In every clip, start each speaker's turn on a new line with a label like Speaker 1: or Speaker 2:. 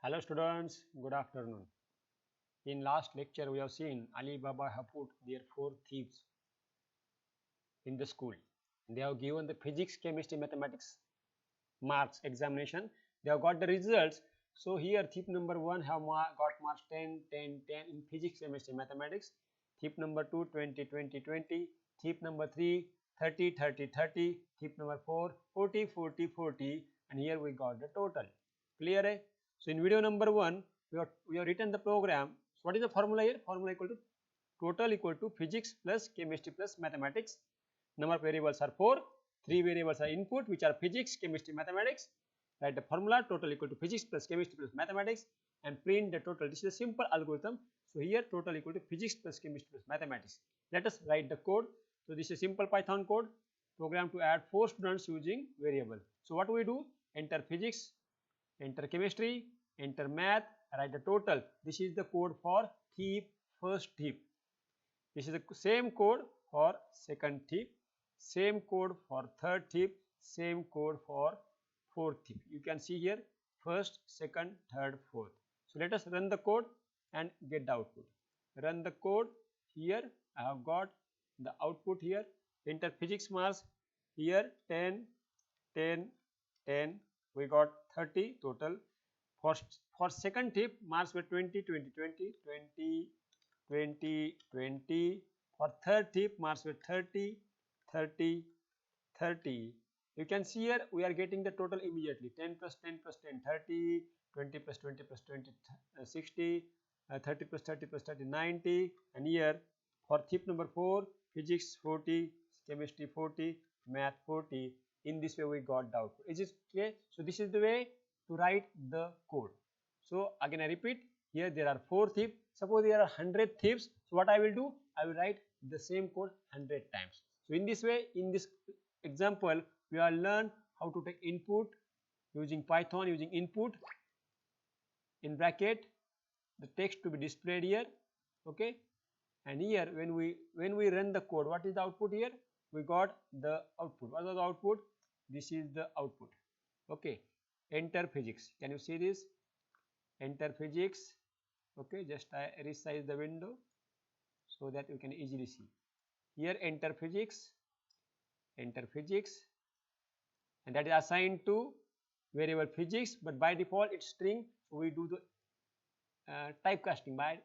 Speaker 1: Hello students, good afternoon. In last lecture we have seen Ali Baba have put their 4 thieves in the school. They have given the physics, chemistry, mathematics marks examination. They have got the results. So here thief number 1 have got marks 10, 10, 10 in physics, chemistry, mathematics. Thief number 2 20, 20, 20. Thief number 3 30, 30, 30. Thief number 4 40, 40, 40. And here we got the total. Clear? Eh? So in video number 1 we have written the program. So what is the formula here? Formula equal to total equal to physics plus chemistry plus mathematics. Number of variables are 4. 3 variables are input, which are physics, chemistry, mathematics. Write the formula total equal to physics plus chemistry plus mathematics and print the total. This is a simple algorithm. So here total equal to physics plus chemistry plus mathematics. Let us write the code. So this is a simple Python code program to add 4 students using variable. So what we do? Enter physics, enter chemistry, enter math, write the total. This is the code for thief, first thief. This is the same code for second thief, same code for third thief, same code for fourth thief. You can see here first, second, third, fourth. So let us run the code and get the output. Run the code. Here I have got the output here. Enter physics marks here 10, 10, 10. We got 30 total. For second thief marks were 20, 20, 20, 20, 20, 20. For third thief marks were 30, 30, 30. You can see here we are getting the total immediately. 10 plus 10 plus 10 30, 20 plus 20 plus 20 60, 30 plus 30 plus 30 90. And here for thief number 4 physics 40, chemistry 40, math 40. In this way we got the output. Is it clear? So this is the way to write the code. So again I repeat, here there are 4 thieves. Suppose there are 100 thieves. So what I will do? I will write the same code 100 times. So in this way, in this example, we will learn how to take input using Python, using input in bracket, the text to be displayed here. Okay. And here when we run the code, what is the output here? We got the output. What was the output? This is the output. Okay. Enter physics. Can you see this? Enter physics. Okay, just I resize the window so that you can easily see. Here enter physics, and that is assigned to variable physics, but by default it's string. So we do the typecasting by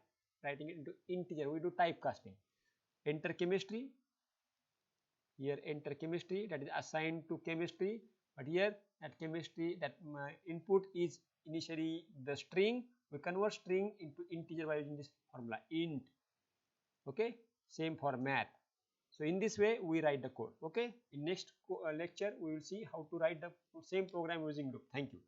Speaker 1: writing it into integer. We do typecasting. Enter chemistry. Here enter chemistry, that is assigned to chemistry, but here at chemistry that input is initially the string. We convert string into integer by using this formula int. Okay, same for math. So in this way we write the code. Okay, in next lecture we will see how to write the same program using loop. Thank you.